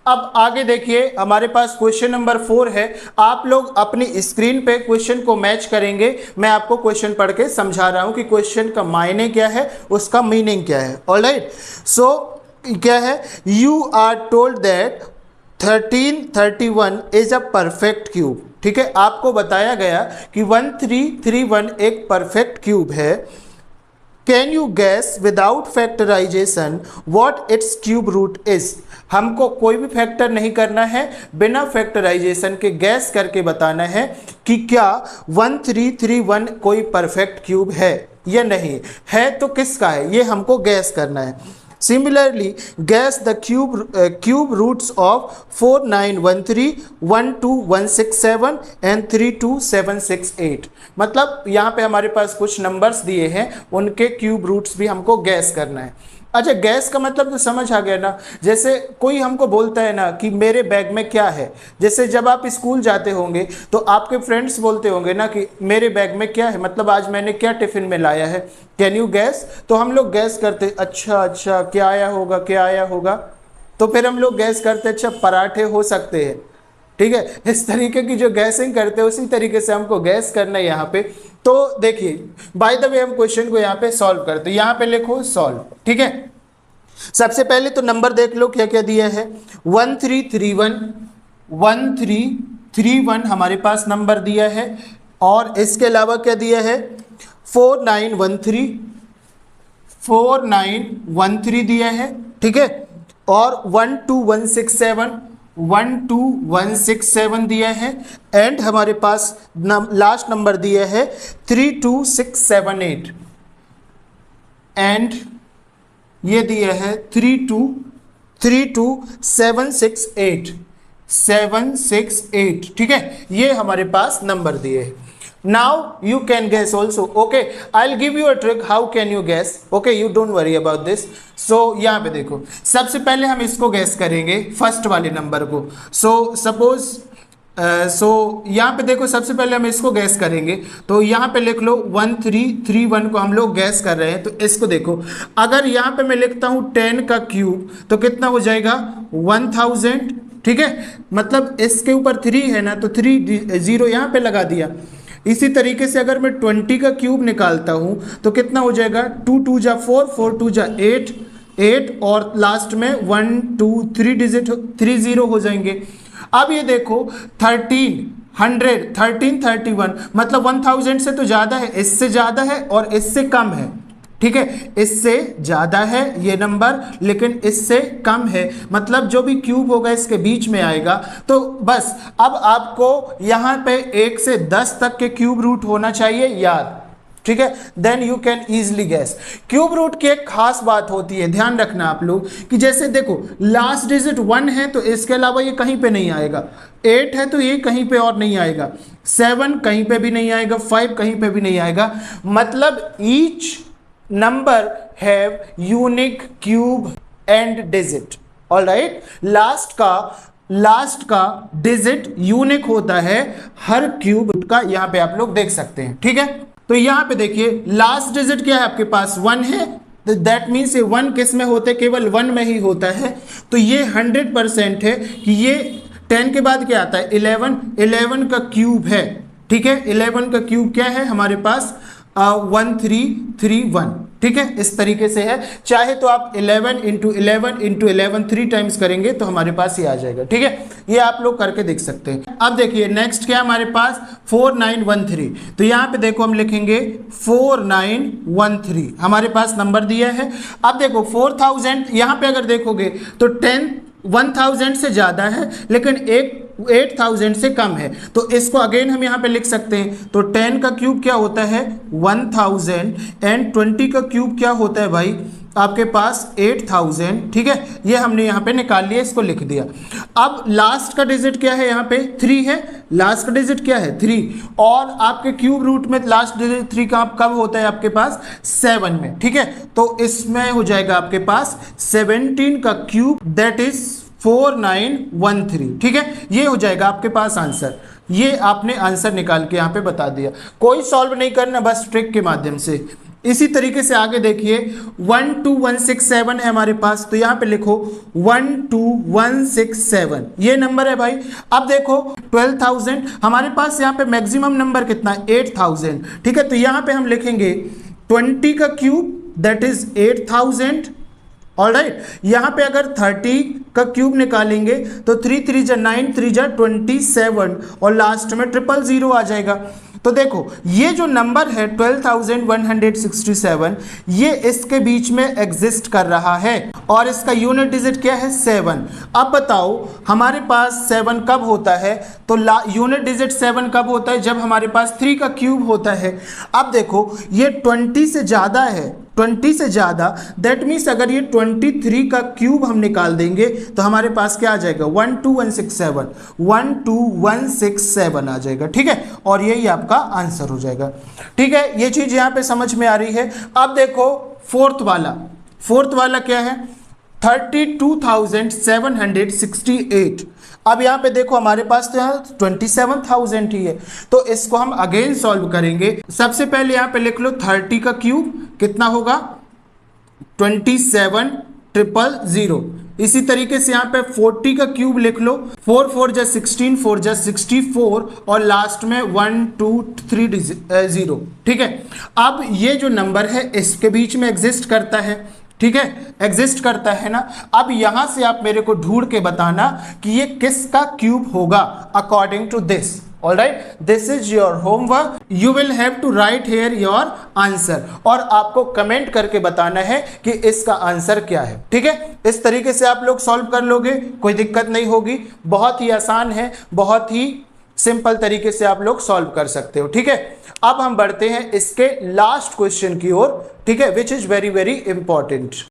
अब आगे देखिए हमारे पास क्वेश्चन नंबर 4 है। आप लोग अपनी स्क्रीन पे क्वेश्चन को मैच करेंगे। मैं आपको क्वेश्चन पढ़ के समझा रहा हूं कि क्वेश्चन का मायने क्या है, उसका मीनिंग क्या है। ऑलराइट, सो क्या है, you are told that 1331 is a perfect cube. ठीक है, आपको बताया गया कि 1331 एक परफेक्ट क्यूब है। Can you guess without factorization what its cube root is. हमको कोई भी फैक्टर नहीं करना है, बिना फैक्टराइजेशन के गैस करके बताना है कि क्या 1331 कोई परफेक्ट क्यूब है या नहीं है, तो किसका है ये हमको गैस करना है। Similarly, guess the cube roots of 4913, 12167 and 32768। मतलब यहाँ पे हमारे पास कुछ नंबर्स दिए हैं, उनके क्यूब रूट्स भी हमको गैस करना है। अच्छा, गैस का मतलब तो समझ आ गया ना। जैसे कोई हमको बोलता है ना कि मेरे बैग में क्या है, जैसे जब आप स्कूल जाते होंगे तो आपके फ्रेंड्स बोलते होंगे ना कि मेरे बैग में क्या है, मतलब आज मैंने क्या टिफिन में लाया है, कैन यू गैस। तो हम लोग गैस करते अच्छा अच्छा क्या आया होगा, क्या आया होगा, तो फिर हम लोग गैस करते अच्छा पराठे हो सकते हैं। ठीक है, इस तरीके की जो गैसिंग करते हैं उसी तरीके से हमको गैस करना है यहाँ पे। तो देखिए बाय द वे हम क्वेश्चन को यहाँ पे सॉल्व करते हैं। यहाँ पे लिखो सॉल्व। ठीक है, सबसे पहले तो नंबर देख लो क्या क्या दिया है। 1331 हमारे पास नंबर दिया है, और इसके अलावा क्या दिया है, 4913 दिया है। ठीक है, और 12167 दिया है, एंड हमारे पास लास्ट नंबर दिया है 32678, एंड ये दिया है 32768। ठीक है, ये हमारे पास नंबर दिए हैं। Now you can guess also. Okay, I will give you a trick how can you guess. Okay, you don't worry about this. So यहाँ पे देखो, सबसे पहले हम इसको गैस करेंगे फर्स्ट वाले नंबर को। सो यहाँ पे देखो, सबसे पहले हम इसको गैस करेंगे, तो यहाँ पे लिख लो 1331 को हम लोग गैस कर रहे हैं। तो इसको देखो, अगर यहाँ पे मैं लिखता हूँ 10 का क्यूब तो कितना हो जाएगा 1000। ठीक है, मतलब इसके ऊपर 3 है ना, तो 3 0 यहाँ पे लगा दिया। इसी तरीके से अगर मैं 20 का क्यूब निकालता हूँ तो कितना हो जाएगा, 2 2 जा 4, 4 2 जा 8, और लास्ट में 1 2 3 डिजिट 30 हो जाएंगे। अब ये देखो 1331 मतलब 1000 से तो ज़्यादा है, इससे ज़्यादा है और इससे कम है। ठीक है, इससे ज़्यादा है ये नंबर, लेकिन इससे कम है, मतलब जो भी क्यूब होगा इसके बीच में आएगा। तो बस अब आपको यहाँ पे 1 से 10 तक के क्यूब रूट होना चाहिए याद। ठीक है, then you can easily guess. Cube root की एक खास बात होती है, ध्यान रखना आप लोग, कि जैसे देखो लास्ट डिजिट 1 है तो इसके अलावा ये कहीं पे नहीं आएगा, 8 है तो ये कहीं पे और नहीं आएगा, 7 कहीं पे भी नहीं आएगा, 5 कहीं पे भी नहीं आएगा। मतलब each number have unique cube and digit. Alright, last का डिजिट यूनिक होता है हर क्यूब का, यहाँ पे आप लोग देख सकते हैं। ठीक है, तो यहाँ पे देखिए लास्ट डिजिट क्या है आपके पास 1 है, तो दैट मीन्स ये 1 किस में होता है, केवल 1 में ही होता है। तो ये 100% है कि ये 10 के बाद क्या आता है 11 का क्यूब है। ठीक है, 11 का क्यूब क्या है हमारे पास 1331। ठीक है, इस तरीके से है। चाहे तो आप 11 × 11 × 11 3 टाइम्स करेंगे तो हमारे पास ये आ जाएगा। ठीक है, ये आप लोग करके देख सकते हैं। अब देखिए नेक्स्ट क्या है हमारे पास 4913। तो यहाँ पे देखो हम लिखेंगे 4913, हमारे पास नंबर दिया है। अब देखो 4000, यहाँ पे अगर देखोगे तो 1000 से ज़्यादा है लेकिन 8000 से कम है, तो इसको अगेन हम यहाँ पे लिख सकते हैं। तो 10 का क्यूब क्या होता है 1000, एंड 20 का क्यूब क्या होता है भाई आपके पास 8000। ठीक है, ये हमने यहाँ पे निकाल लिया, इसको लिख दिया। अब लास्ट का डिजिट क्या है, यहाँ पे 3 है, लास्ट का डिजिट क्या है 3, और आपके क्यूब रूट में लास्ट डिजिट 3 का कब होता है आपके पास 7 में। ठीक है, तो इसमें हो जाएगा आपके पास 17 का क्यूब, दैट इज 4913। ठीक है, ये हो जाएगा आपके पास आंसर। ये आपने आंसर निकाल के यहाँ पे बता दिया, कोई सॉल्व नहीं करना, बस ट्रिक के माध्यम से इसी तरीके से आगे देखिए 12167 है हमारे पास, तो यहां पे लिखो 12167, ये नंबर है भाई। अब देखो 12,000 हमारे पास यहाँ पे मैक्सिमम नंबर कितना है 8,000, ठीक है। तो यहां पे हम लिखेंगे 20 का क्यूब दैट इज 8,000। ऑलराइट, यहां पे अगर 30 का क्यूब निकालेंगे तो 3 3 जा 9 3 जा 27 और लास्ट में 000 आ जाएगा। तो देखो ये जो नंबर है 12,167 ये इसके बीच में एग्जिस्ट कर रहा है और इसका यूनिट डिजिट क्या है 7। अब बताओ हमारे पास 7 कब होता है, तो यूनिट डिजिट 7 कब होता है, जब हमारे पास 3 का क्यूब होता है। अब देखो ये 20 से ज़्यादा है, 20 से ज़्यादा, दैट मीन्स अगर ये 23 का क्यूब हम निकाल देंगे तो हमारे पास क्या आ जाएगा 12167 आ जाएगा, ठीक है। और यही आपका आंसर हो जाएगा, ठीक है। ये चीज़ यहाँ पे समझ में आ रही है। अब देखो फोर्थ वाला क्या है 32,768। अब यहाँ पे देखो हमारे पास तो यहाँ 27,000 ही है, तो इसको हम अगेन सॉल्व करेंगे। सबसे पहले यहाँ पे लिख लो 30 का क्यूब कितना होगा 27,000। इसी तरीके से यहाँ पे 40 का क्यूब लिख लो, 4 4 जा 16 4 जा 64 और लास्ट में 1 2 3 0, ठीक है। अब ये जो नंबर है इसके बीच में एग्जिस्ट करता है, ठीक है, एग्जिस्ट करता है ना। अब यहां से आप मेरे को ढूंढ के बताना कि ये किसका क्यूब होगा according to this. Alright, this is your homework, you will have to write here your answer और आपको कमेंट करके बताना है कि इसका आंसर क्या है, ठीक है। इस तरीके से आप लोग सॉल्व कर लोगे, कोई दिक्कत नहीं होगी, बहुत ही आसान है, बहुत ही सिंपल तरीके से आप लोग सॉल्व कर सकते हो, ठीक है। अब हम बढ़ते हैं इसके लास्ट क्वेश्चन की ओर, ठीक है, which is very very important.